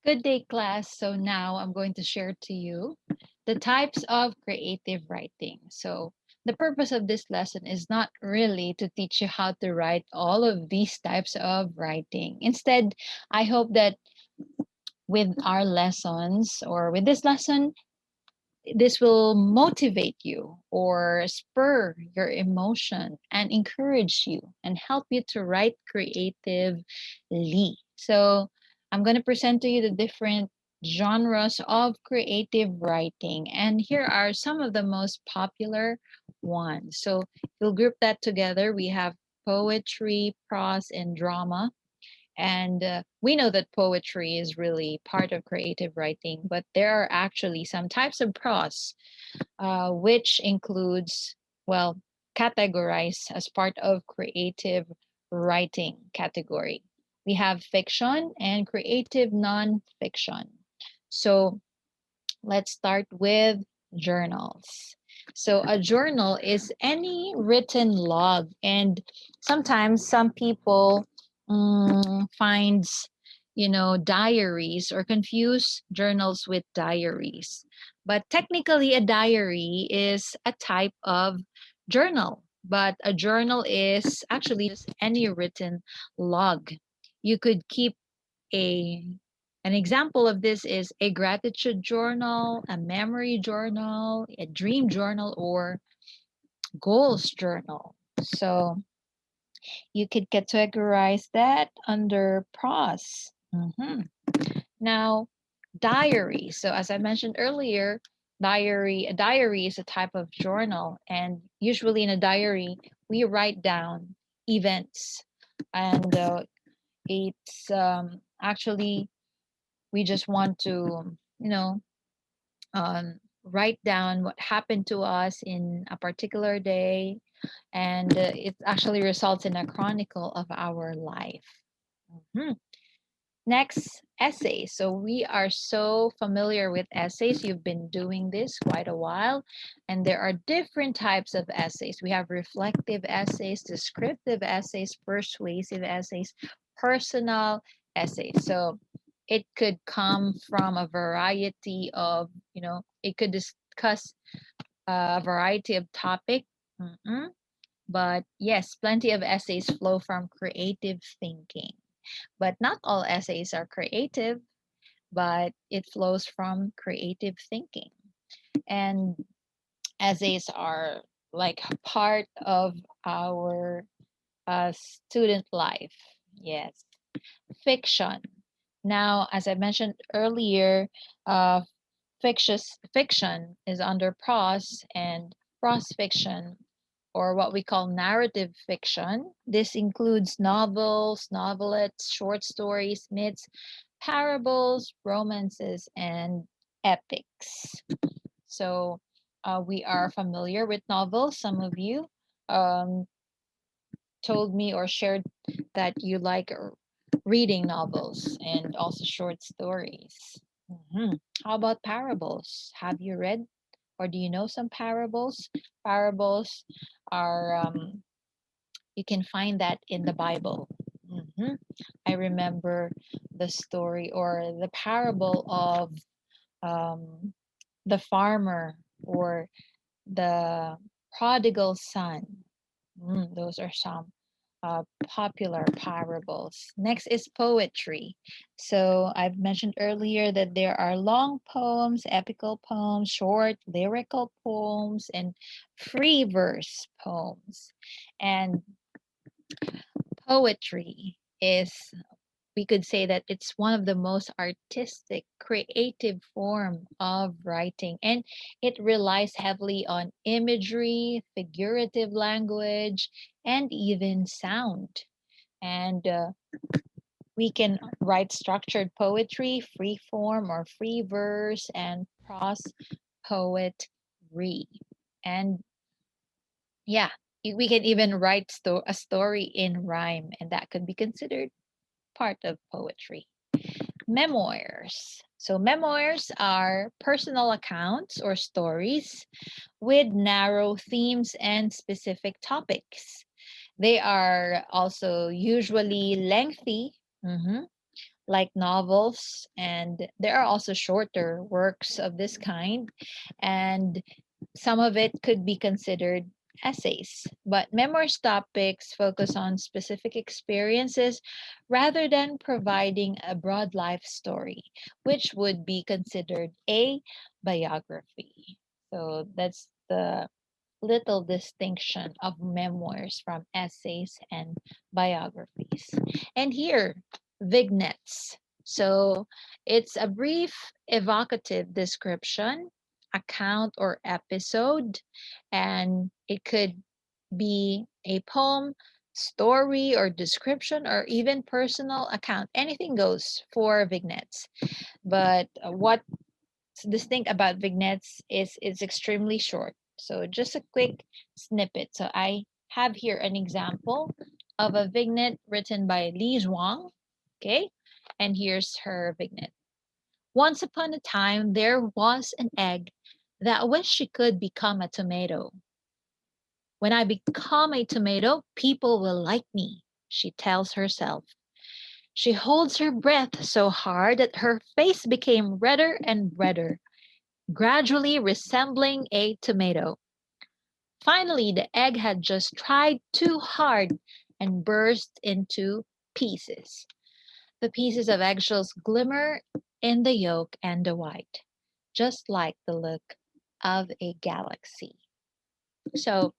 Good day, class. So now I'm going to share to you the types of creative writing. So the purpose of this lesson is not really to teach you how to write all of these types of writing. Instead, I hope that with our lessons or with this lesson, this will motivate you or spur your emotion and encourage you and help you to write creatively. So, I'm going to present to you the different genres of creative writing, and here are some of the most popular ones. So, we'll group that together. We have poetry, prose, and drama. And we know that poetry is really part of creative writing, but there are actually some types of prose which includes, well, categorized as part of creative writing category. We have fiction and creative nonfiction. So let's start with journals. So a journal is any written log, and sometimes some people finds diaries or confuse journals with diaries. But technically, a diary is a type of journal. But a journal is actually just any written log. You could keep a an example of this is a gratitude journal, a memory journal, a dream journal, or goals journal. So you could categorize that under prose. Now, diary. So as I mentioned earlier, a diary is a type of journal, and usually in a diary we write down events, and it's actually we just want to write down what happened to us in a particular day, and it actually results in a chronicle of our life. Mhm. Next, essays. So we are so familiar with essays. You've been doing this quite a while, and there are different types of essays. We have reflective essays, descriptive essays, persuasive essays, personal essays. So it could come from a variety of, it could discuss a variety of topic. Mhm. But yes, plenty of essays flow from creative thinking. But not all essays are creative, but it flows from creative thinking. And essays are like part of our student life. Yes. Fiction. Now, as I mentioned earlier, uh, fiction is under prose, and prose fiction, or what we call narrative fiction. This includes novels, novelettes, short stories, myths, parables, romances, and epics. So we are familiar with novels. Some of you um, told me or shared that you like reading novels and also short stories. How about parables? Have you read or do you know some parables? Parables are, you can find that in the Bible. hmm I remember the story or the parable of um, the farmer or the prodigal son. Those are some popular parables. Next is poetry. So I've mentioned earlier that there are long poems, epical poems, short lyrical poems, and free verse poems. And poetry is, we could say that it's one of the most artistic, creative form of writing, and it relies heavily on imagery, figurative language, and even sound. And we can write structured poetry, free form or free verse, and prose poetry. And yeah, we can even write a story in rhyme, and that could be considered part of poetry. Memoirs. So, memoirs are personal accounts or stories with narrow themes and specific topics. They are also usually lengthy, mhm, like novels, and there are also shorter works of this kind, and some of it could be considered essays. But memoirs topics focus on specific experiences rather than providing a broad life story, which would be considered a biography. So that's the little distinction of memoirs from essays and biographies. And here, vignettes. So it's a brief, evocative description, account, or episode, and it could be a poem, story, or description, or even personal account. Anything goes for vignettes. But what distinct about vignettes is it's extremely short. So just a quick snippet. So I have here an example of a vignette written by Li Zhuang. Okay, and here's her vignette. Once upon a time, there was an egg that wished she could become a tomato. When I become a tomato, people will like me, she tells herself. She holds her breath so hard that her face became redder and redder, gradually resembling a tomato. Finally, the egg had just tried too hard and burst into pieces. The pieces of eggshells glimmer in the yolk and the white, just like the look of a galaxy. So,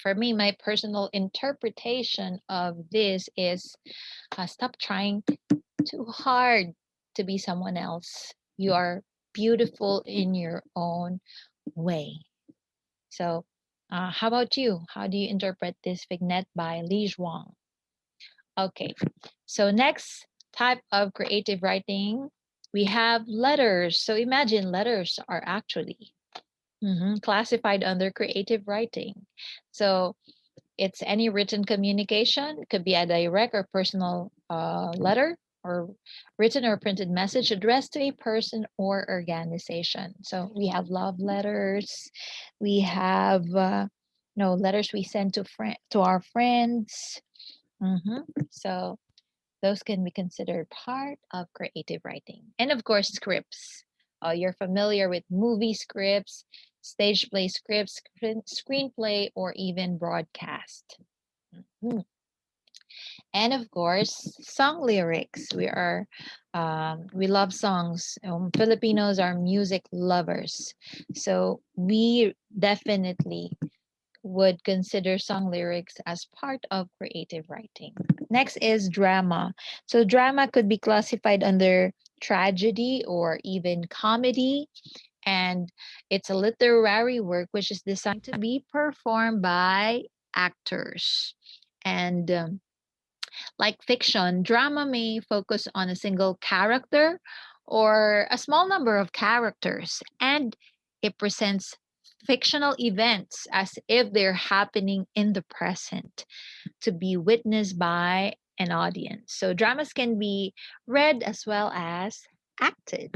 for me, my personal interpretation of this is stop trying too hard to be someone else. You are beautiful in your own way. So, how about you? How do you interpret this vignette by Li Zhuang? Okay, so next type of creative writing, we have letters. So imagine letters are actually classified under creative writing. So it's any written communication. It could be a direct or personal letter, or written or printed message addressed to a person or organization. So we have love letters. We have letters we send to to our friends. So those can be considered part of creative writing. And of course, scripts. You're familiar with movie scripts, stage play scripts, screenplay, or even broadcast. Mhm. And of course, song lyrics. We love songs. Filipinos are music lovers, so we definitely would consider song lyrics as part of creative writing. Next is drama. So drama could be classified under tragedy or even comedy, and it's a literary work which is designed to be performed by actors. And like fiction, drama may focus on a single character or a small number of characters, and it presents fictional events as if they're happening in the present to be witnessed by an audience. So, dramas can be read as well as acted.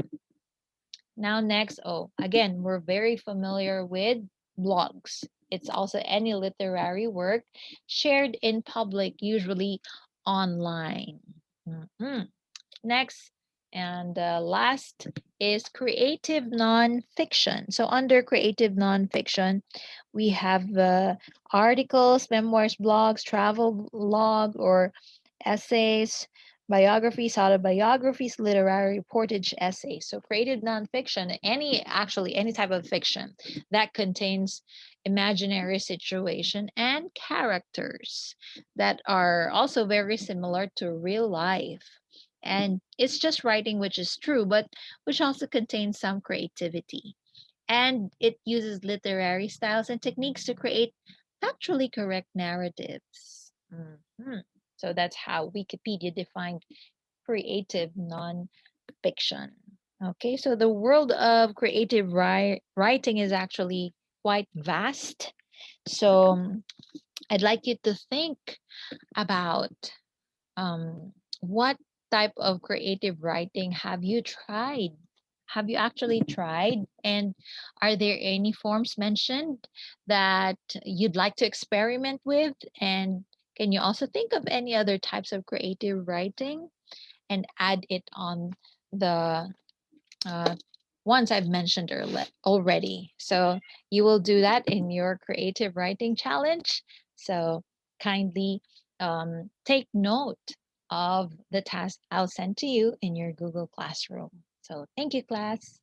Now, next, again, we're very familiar with blogs. It's also any literary work shared in public, usually online. Mhm. Next and last is creative nonfiction. So, under creative nonfiction, we have articles, memoirs, blogs, travel log, or essays, biographies, autobiographies, literary reportage essays. So, creative nonfiction, any type of fiction that contains imaginary situation and characters that are also very similar to real life, and it's just writing which is true, but which also contains some creativity. And it uses literary styles and techniques to create factually correct narratives. So that's how Wikipedia defined creative nonfiction. Okay, so the world of creative writing is actually quite vast. So I'd like you to think about what type of creative writing have you tried? Have you actually tried? And are there any forms mentioned that you'd like to experiment with? And can you also think of any other types of creative writing? and add it on the uh, ones I've mentioned already. So you will do that in your creative writing challenge. So kindly take note of the task I'll send to you in your Google Classroom. So thank you, class.